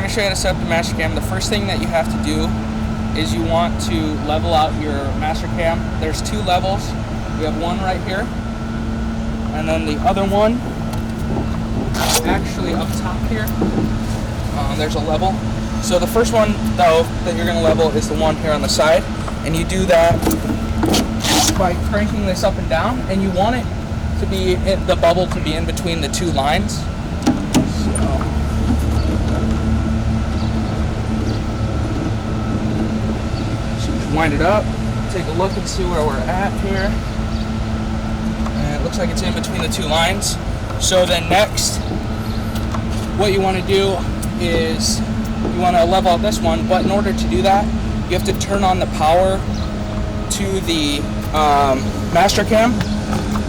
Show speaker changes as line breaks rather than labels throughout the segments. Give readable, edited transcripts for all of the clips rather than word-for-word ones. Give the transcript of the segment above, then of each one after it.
to show you how to set up the MastRcam. The first thing that you have to do is you want to level out your MastRcam. There's two levels. We have one right here, and then the other one actually up top here. There's a level. So the first one though that you're going to level is the one here on the side, and you do that by cranking this up and down, and you want it to be the bubble to be in between the two lines. So just wind it up, take a look and see where we're at here, and it looks like it's in between the two lines. So then next, what you want to do is you want to level out this one, but in order to do that, you have to turn on the power to the MastRcam,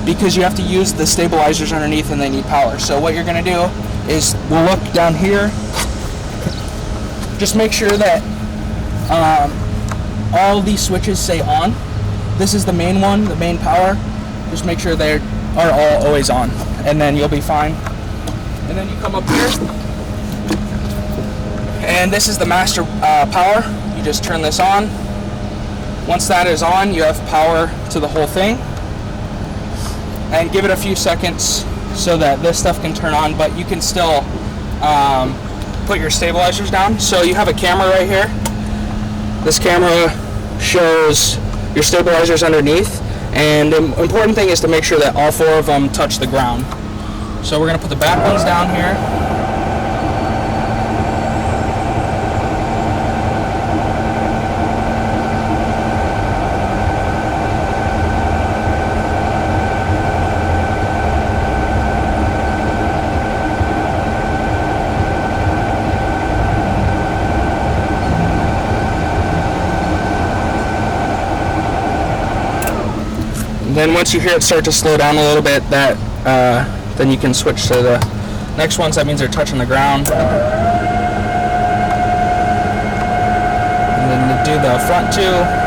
because you have to use the stabilizers underneath and they need power. So what you're going to do is we'll look down here, just make sure that all these switches say on. This is the main one, the main power. Just make sure they are all always on, and then you'll be fine. And then you come up here, and this is the master power. You just turn this on. Once that is on, you have power to the whole thing. And give it a few seconds so that this stuff can turn on, but you can still put your stabilizers down. So you have a camera right here. This camera shows your stabilizers underneath, and the important thing is to make sure that all four of them touch the ground. So we're going to put the back ones down here. Then once you hear it start to slow down a little bit, then you can switch to the next ones. That means they're touching the ground. And then you do the front two.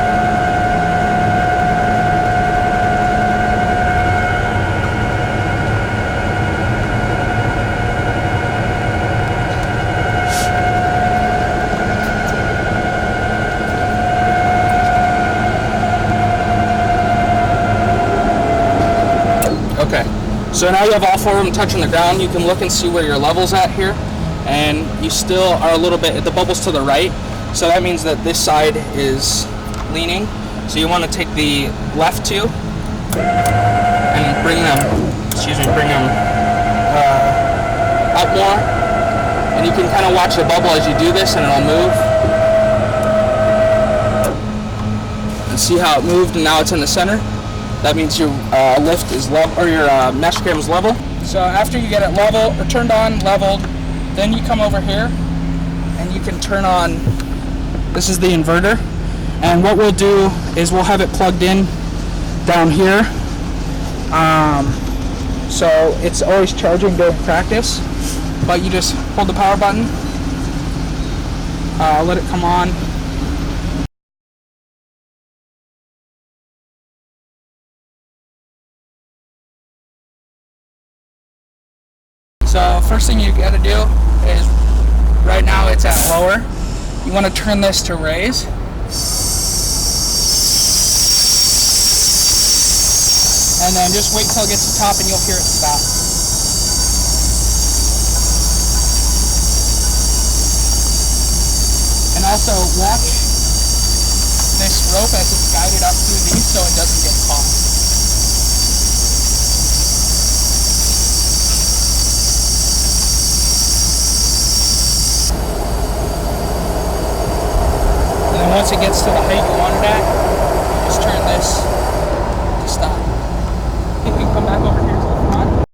Okay, so now you have all four of them touching the ground. You can look and see where your level's at here, and you still are a little bit, the bubble's to the right, so that means that this side is leaning. So you want to take the left two and bring them up more, and you can kind of watch the bubble as you do this, and it'll move. And see how it moved, and now it's in the center. That means your lift is level, or your MastRcam is level. So after you get it level, or turned on, leveled, then you come over here and you can turn on, this is the inverter. And what we'll do is we'll have it plugged in down here. So it's always charging during practice, but you just hold the power button, let it come on. So first thing you gotta do is, right now it's at lower. You wanna turn this to raise. And then just wait till it gets to the top and you'll hear it stop. And also watch this rope as it's guided up through these so it doesn't get caught. Once it gets to the height you want it at, you just turn this to stop. You can come back over here to the front.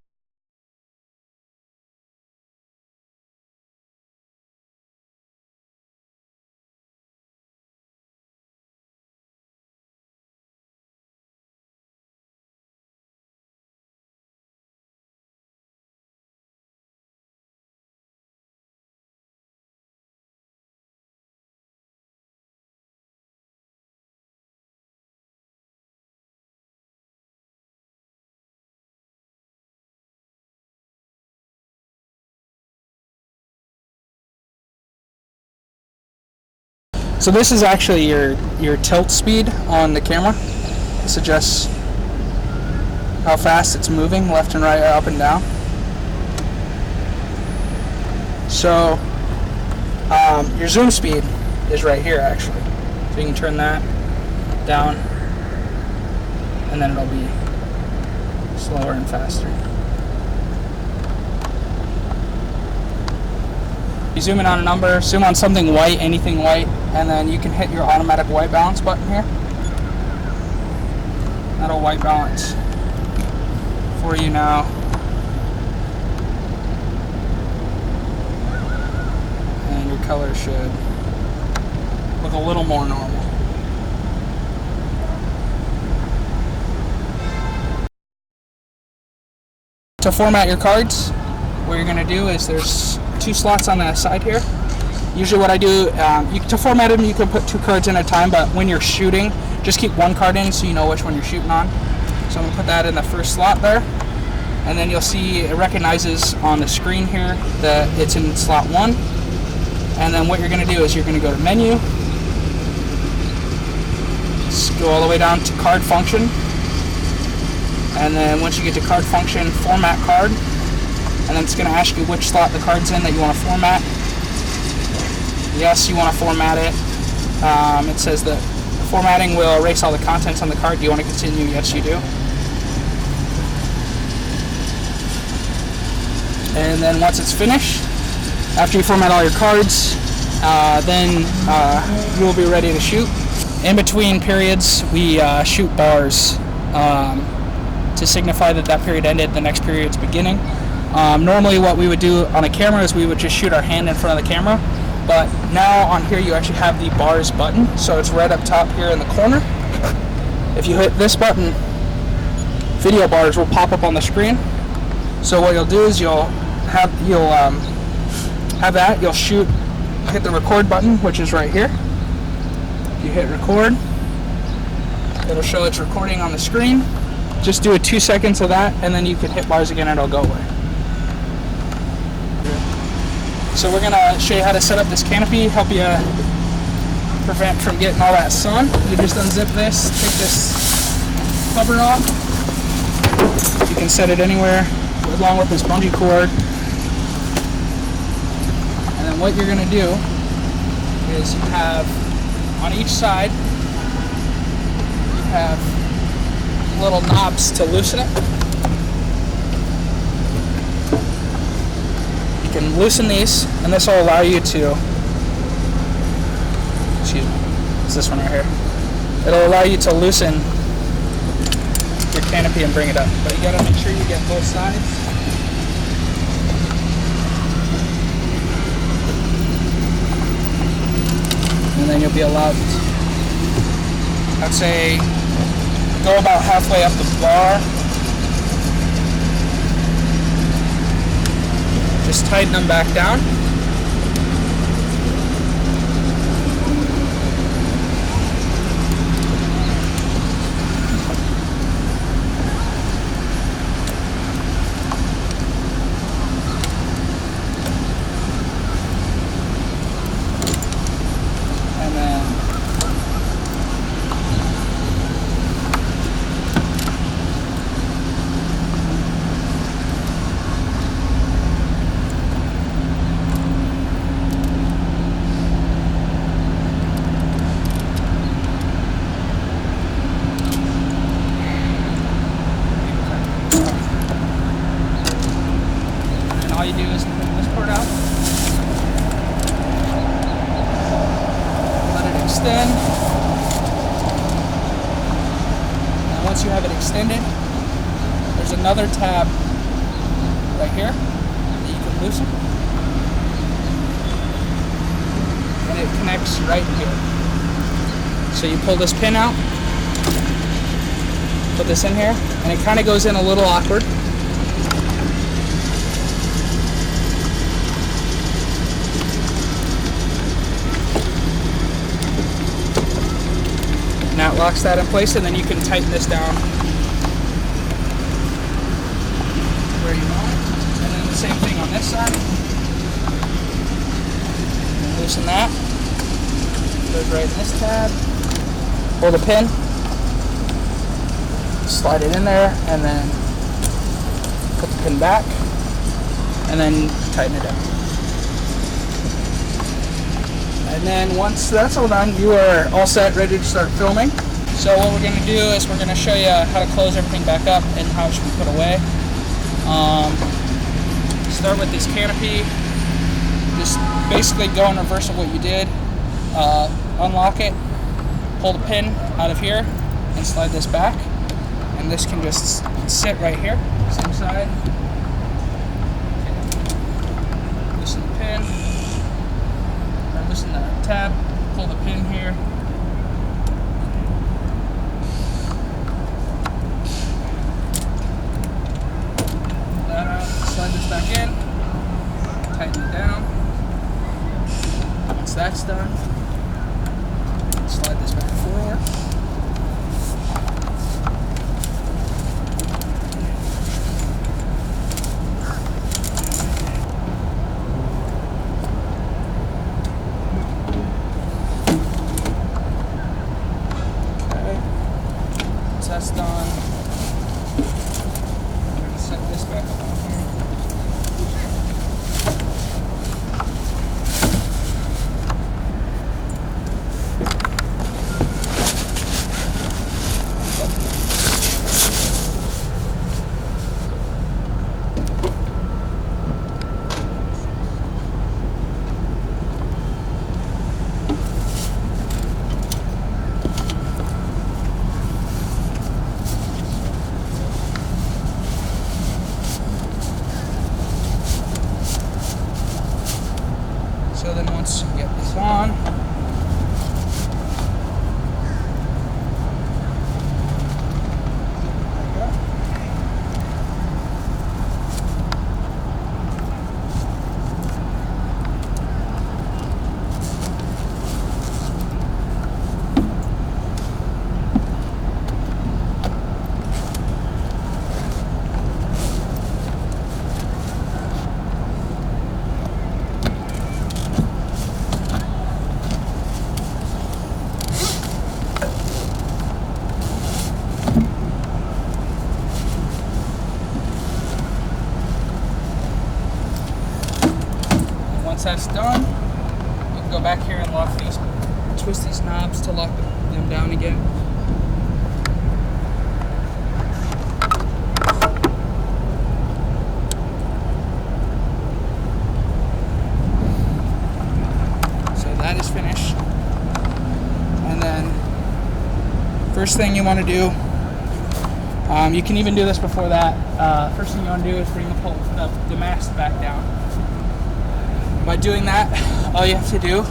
So this is actually your tilt speed on the camera. This adjusts how fast it's moving, left and right, up and down. So your zoom speed is right here actually. So you can turn that down and then it'll be slower and faster. You zoom in on a number, zoom on something white, anything white, and then you can hit your automatic white balance button here. That'll white balance for you now. And your color should look a little more normal. To format your cards, what you're going to do is there's 2 slots on the side here. Usually what I do, to format them you can put 2 cards in at a time, but when you're shooting, just keep 1 card in so you know which one you're shooting on. So I'm going to put that in the first slot there, and then you'll see it recognizes on the screen here that it's in slot 1. And then what you're going to do is you're going to go to menu, go all the way down to card function, and then once you get to card function, format card, and then it's going to ask you which slot the card's in that you want to format. Yes, you want to format it. It says that formatting will erase all the contents on the card. Do you want to continue? Yes, you do. And then once it's finished, after you format all your cards, then you will be ready to shoot. In between periods, we shoot bars to signify that that period ended, the next period's beginning. Normally what we would do on a camera is we would just shoot our hand in front of the camera, but now on here you actually have the bars button, so it's right up top here in the corner. If you hit this button, video bars will pop up on the screen. So what you'll do is you'll have that, you'll shoot, hit the record button, which is right here. If you hit record, it'll show it's recording on the screen. Just do 2 seconds of that, and then you can hit bars again and it'll go away. So we're going to show you how to set up this canopy, help you prevent from getting all that sun. You just unzip this, take this cover off. You can set it anywhere along with this bungee cord. And then what you're going to do is you have on each side, you have little knobs to loosen it. You can loosen these, and this will allow you to, excuse me, it's this one right here. It'll allow you to loosen your canopy and bring it up, but you gotta make sure you get both sides. And then you'll be allowed to, I'd say, go about halfway up the bar. Just tighten them back down. And then all you do is pull this part out, let it extend, and once you have it extended, there's another tab right here that you can loosen, and it connects right here. So you pull this pin out, put this in here, and it kind of goes in a little awkward. Now it locks that in place, and then you can tighten this down where you want it. And then the same thing on this side. Loosen that. Goes right in this tab. Hold the pin, slide it in there, and then put the pin back, and then tighten it down. And then once that's all done, you are all set, ready to start filming. So what we're going to do is we're going to show you how to close everything back up and how it should be put away. Start with this canopy. Just basically go in reverse of what you did. Unlock it, pull the pin out of here, and slide this back. And this can just sit right here, same side. Okay. Loosen the pin, or loosen the tab, pull the pin here. Pull that out, slide this back in, tighten it down. Once that's done, slide this back forward. That's done. I'm going to set this back up on here. So then once you get this on, once that's done, you can go back here and lock these, twist these knobs to lock them down again. So that is finished. And then, first thing you want to do, you can even do this before that. First thing you want to do is bring the mast back down. By doing that, all you have to do,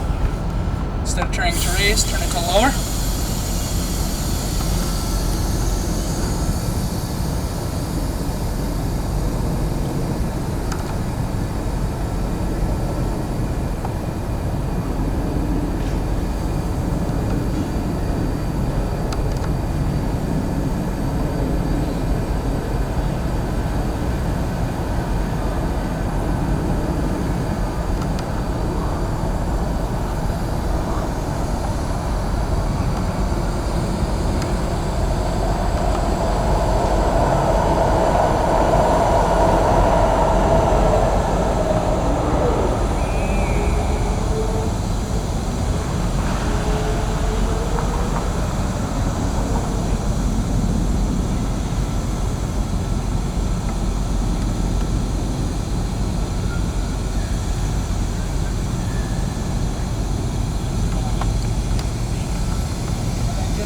instead of turning it to raise, turn it to lower.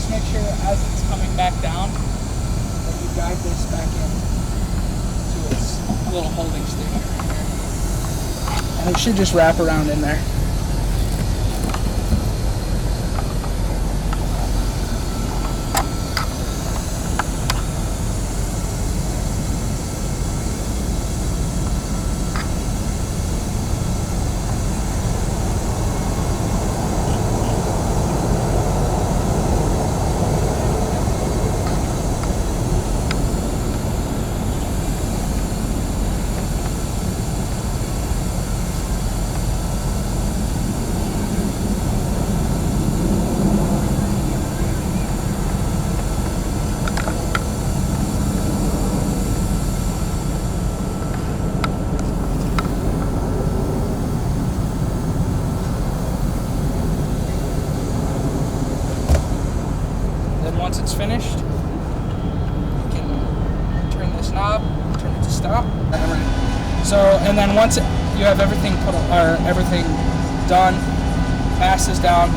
Make sure as it's coming back down that you guide this back in to its little holding station right here. And it should just wrap around in there. stop. So, and then once you have everything everything done, mast is down,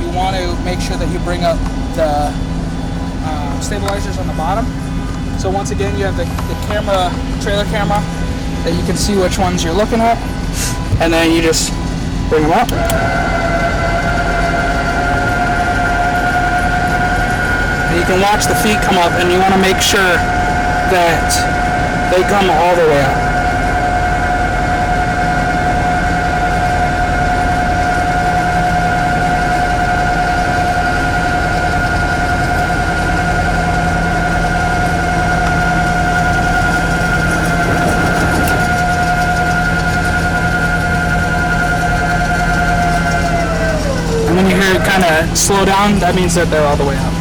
you want to make sure that you bring up the stabilizers on the bottom. So once again, you have the camera, trailer camera, that you can see which ones you're looking at, and then you just bring them up. And you can watch the feet come up, and you want to make sure that they come all the way up. And when you hear it kind of slow down, that means that they're all the way up.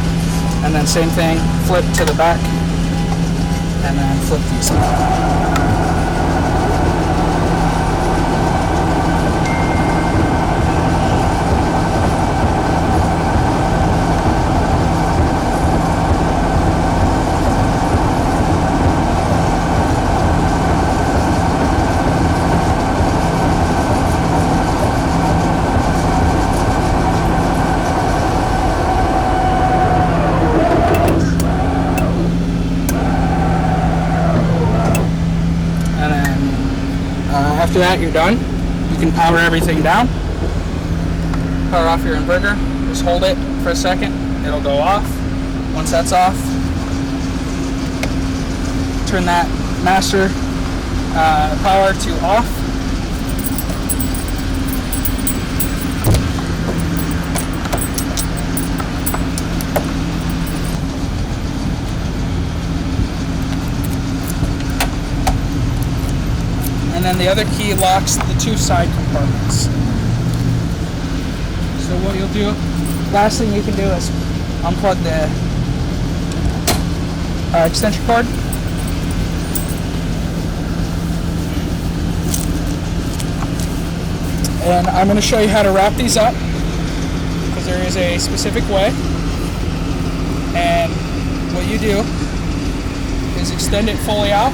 And then same thing, flip to the back, and then flip these up. After that, you're done. You can power everything down. Power off your inverter. Just hold it for a second. It'll go off. Once that's off, turn that master power to off. And then the other key locks the two side compartments. So what you'll do, last thing you can do is unplug the extension cord. And I'm going to show you how to wrap these up, because there is a specific way. And what you do is extend it fully out.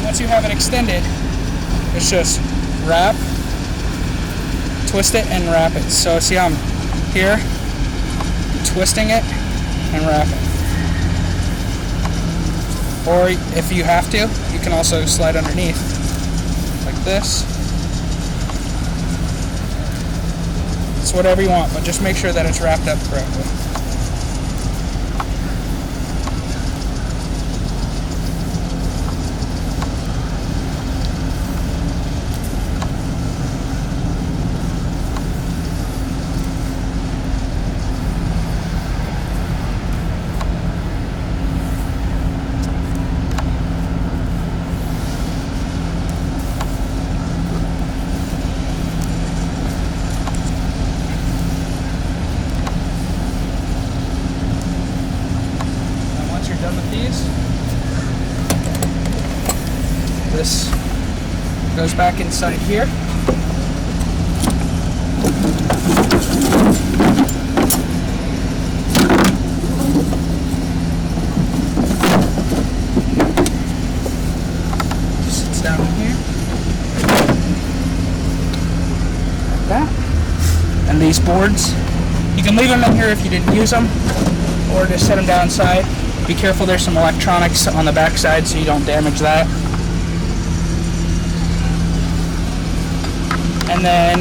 Once you have it extended, it's just wrap, twist it, and wrap it. So see how I'm here, twisting it and wrap it. Or if you have to, you can also slide underneath like this. It's whatever you want, but just make sure that it's wrapped up correctly. Done with these. This goes back inside here. Sits down in here. Like that. And these boards, you can leave them in here if you didn't use them, or just set them down inside. Be careful, there's some electronics on the back side so you don't damage that. And then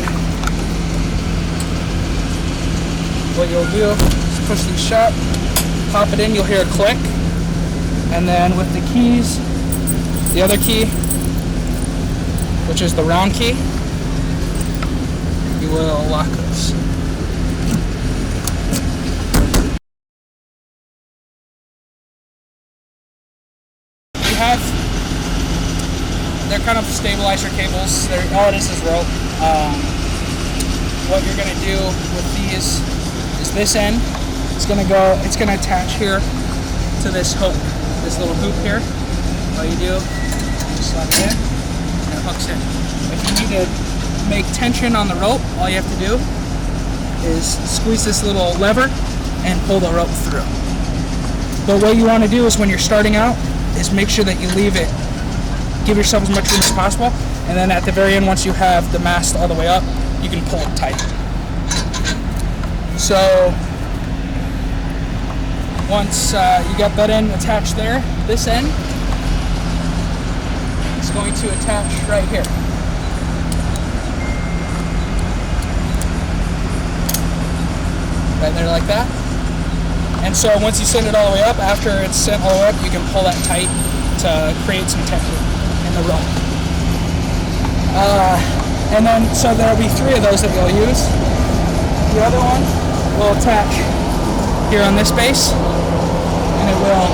what you'll do is push these shut, pop it in, you'll hear a click, and then with the keys, the other key, which is the round key, you will lock this. They're kind of stabilizer cables. All it is rope. What you're going to do with these is this end. It's going to attach here to this hook, this little hoop here. All you do, you slap it in, and it hooks in. If you need to make tension on the rope, all you have to do is squeeze this little lever and pull the rope through. But what you want to do is when you're starting out is make sure that you leave it, give yourself as much room as possible, and then at the very end, once you have the mast all the way up, you can pull it tight. So once you got that end attached there, this end is going to attach right here. Right there like that. And so once you send it all the way up, after it's sent all the way up, you can pull that tight to create some tension in the rope. And then, so there'll be 3 of those that you'll use. The other one will attach here on this base, and it will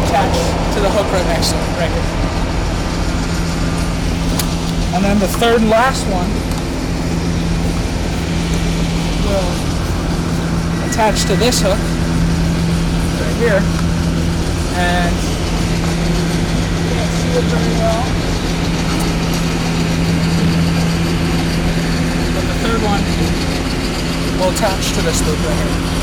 attach to the hook right next to it, right here. And then the third and last one will attach to this hook right here, and you can't see it very well, but the third one will attach to this loop right here.